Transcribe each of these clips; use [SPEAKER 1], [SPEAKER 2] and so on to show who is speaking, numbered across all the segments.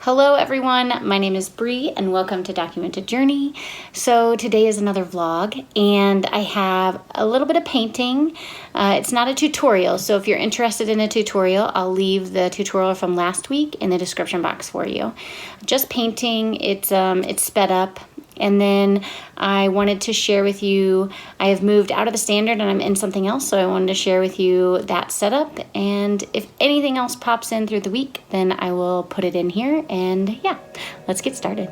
[SPEAKER 1] Hello everyone, my name is Bree and welcome to Documented Journey. So today is another vlog and I have a little bit of painting. It's not a tutorial, so if you're interested in a tutorial, I'll leave the tutorial from last week in the description box for you. Just painting, it's sped up. And then I wanted to share with you, I have moved out of the standard and I'm in something else, so I wanted to share with you that setup. And if anything else pops in through the week, then I will put it in here. And yeah, let's get started.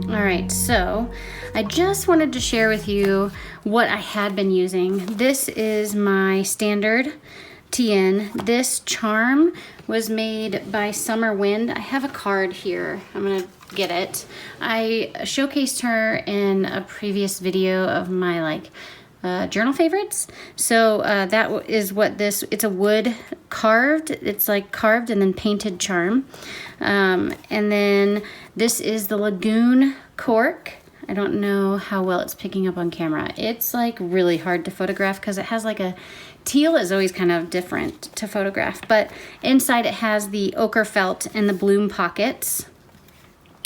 [SPEAKER 1] All right, so I just wanted to share with you what I had been using. This is my standard TN. This charm was made by Summer Wind. I have a card here. I'm gonna get it. I showcased her in a previous video of my journal favorites. So that is what this, it's a wood carved, it's like carved and then painted charm. And then this is the Lagoon cork. I don't know how well it's picking up on camera. It's like really hard to photograph because it has like a teal is always kind of different to photograph, but inside it has the ochre felt and the bloom pockets.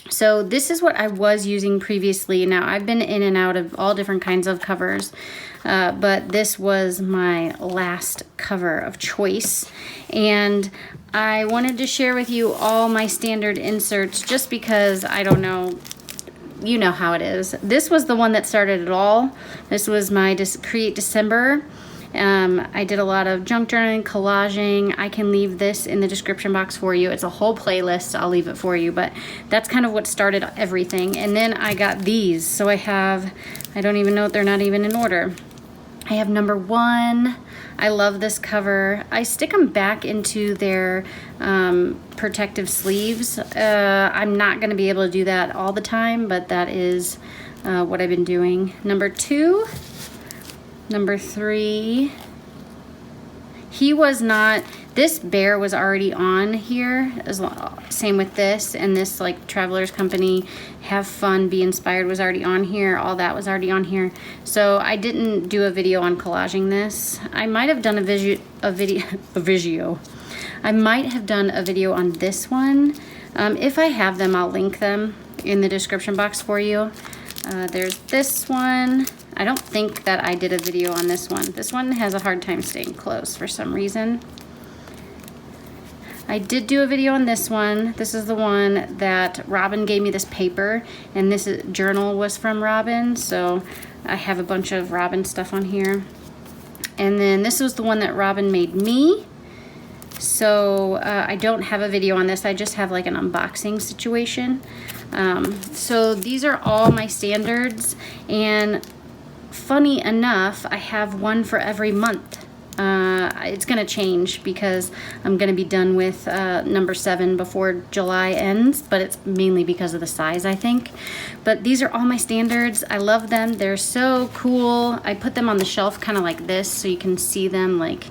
[SPEAKER 1] So this is what I was using previously. Now I've been in and out of all different kinds of covers, but this was my last cover of choice. And I wanted to share with you all my standard inserts just because I don't know, you know how it is. This was the one that started it all. This was my Create December. I did a lot of junk journaling, collaging. I can leave this in the description box for you. It's a whole playlist. I'll leave it for you, but that's kind of what started everything. And then I got these. So I have, I don't even know if they're not even in order. I have number 1. I love this cover. I stick them back into their protective sleeves. I'm not going to be able to do that all the time, but that is what I've been doing. Number 2. Number 3, he was not, this bear was already on here, same with this, and this like Traveler's Company, Have Fun, Be Inspired was already on here, all that was already on here. So I didn't do a video on collaging this. I might have done I might have done a video on this one. If I have them, I'll link them in the description box for you. There's this one. I don't think that I did a video on this one. This one has a hard time staying closed for some reason. I did do a video on this one. This is the one that Robin gave me this paper, and this journal was from Robin, so I have a bunch of Robin stuff on here. And then this was the one that Robin made me. So I don't have a video on this. I just have like an unboxing situation. So these are all my standards, and funny enough, I have one for every month. It's gonna change because I'm gonna be done with number 7 before July ends, but it's mainly because of the size, I think. But these are all my standards. I love them. They're so cool. I put them on the shelf kind of like this so you can see them, like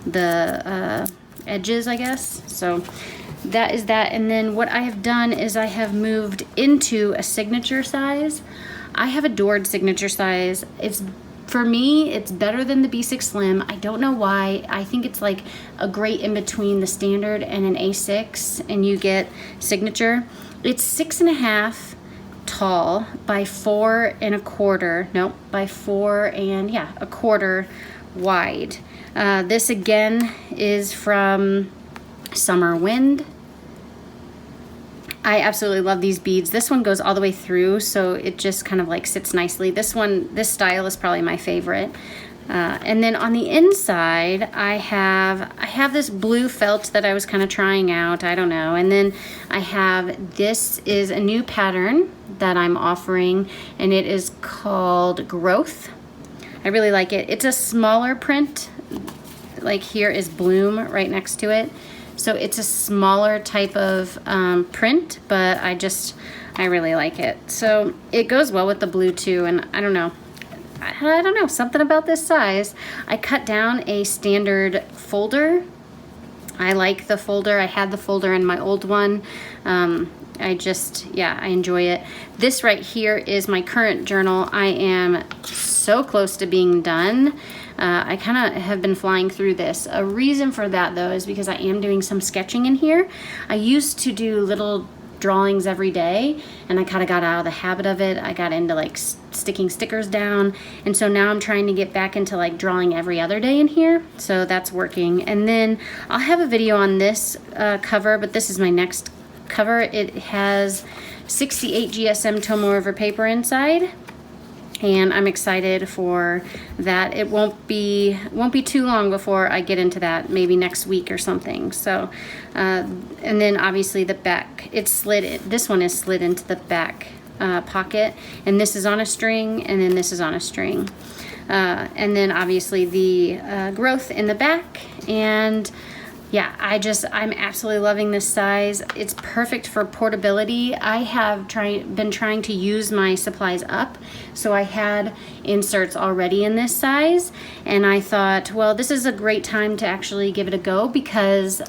[SPEAKER 1] the edges, I guess. So that is that. And then what I have done is I have moved into a signature size. I have adored signature size. For me, it's better than the B6 Slim. I don't know why. I think it's like a great in between the standard and an A6, and you get signature. It's 6.5 tall by 4 1/4. Nope, by 4 1/4 wide. This again is from Summer Wind. I absolutely love these beads. This one goes all the way through, so it just kind of like sits nicely. This style is probably my favorite. And then on the inside, I have this blue felt that I was kind of trying out. I don't know. And then I have, this is a new pattern that I'm offering, and it is called Growth. I really like it. It's a smaller print. Like here is Bloom right next to it. So it's a smaller type of print, but I really like it. So it goes well with the blue too, and I don't know, something about this size. I cut down a standard folder. I like the folder. I had the folder in my old one. I enjoy it. This right here is my current journal. I am so close to being done. I kind of have been flying through this. A reason for that though is because I am doing some sketching in here. I used to do little drawings every day, and I kind of got out of the habit of it. I got into like sticking stickers down, and so now I'm trying to get back into like drawing every other day in here, so that's working. And then I'll have a video on this cover, but this is my next cover. It has 68 GSM Tomo River paper inside, and I'm excited for that. It won't be too long before I get into that, maybe next week or something. So and then obviously the back, it's slid. This one is slid into the back pocket, and this is on a string, and then this is on a string, and then obviously the growth in the back. And yeah, I'm absolutely loving this size. It's perfect for portability. I have been trying to use my supplies up, so I had inserts already in this size, and I thought, well, this is a great time to actually give it a go because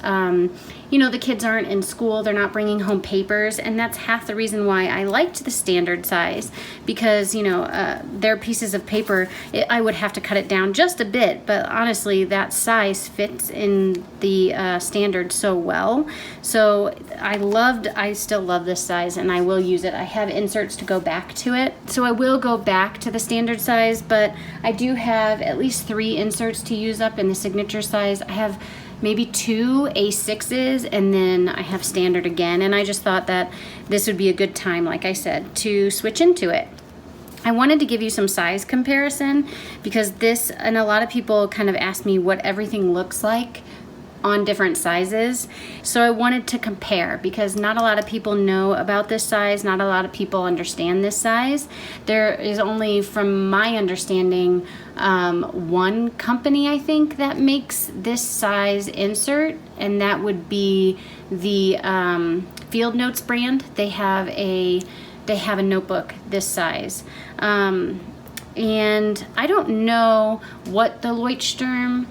[SPEAKER 1] you know, the kids aren't in school, they're not bringing home papers, and that's half the reason why I liked the standard size, because, you know, their pieces of paper, I would have to cut it down just a bit, but honestly, that size fits in the standard so well. So I still love this size, and I will use it. I have inserts to go back to it, so I will go back to the standard size, but I do have at least 3 inserts to use up in the signature size. I have maybe 2 A6s, and then I have standard again, and I just thought that this would be a good time, like I said, to switch into it. I wanted to give you some size comparison, because this, and a lot of people kind of ask me what everything looks like on different sizes. So I wanted to compare, because not a lot of people know about this size, not a lot of people understand this size. There is only, from my understanding, one company, I think, that makes this size insert, and that would be the Field Notes brand. They have a notebook this size. And I don't know what the Leuchtturm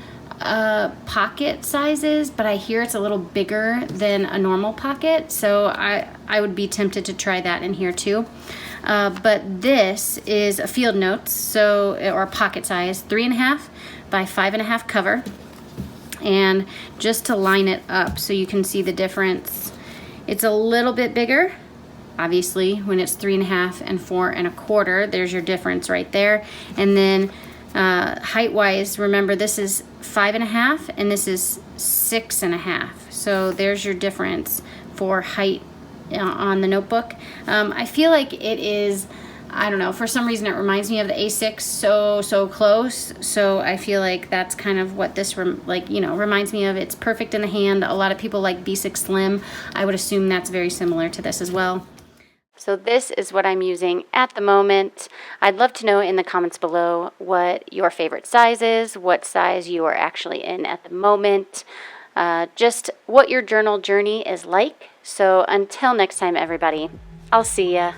[SPEAKER 1] pocket size is, but I hear it's a little bigger than a normal pocket, so I would be tempted to try that in here too. But this is a Field Notes, or pocket size, 3.5 by 5.5 cover. And just to line it up so you can see the difference, it's a little bit bigger. Obviously, when it's 3.5 and 4.25, there's your difference right there. And then height-wise, remember this is 5.5 and this is 6.5. So there's your difference for height on the notebook. I feel like it is, I don't know, for some reason it reminds me of the A6 so close. So I feel like that's kind of what this reminds me of. It's perfect in the hand. A lot of people like B6 Slim. I would assume that's very similar to this as well. So this is what I'm using at the moment. I'd love to know in the comments below what your favorite size is, what size you are actually in at the moment, just what your journal journey is like. So until next time, everybody, I'll see ya.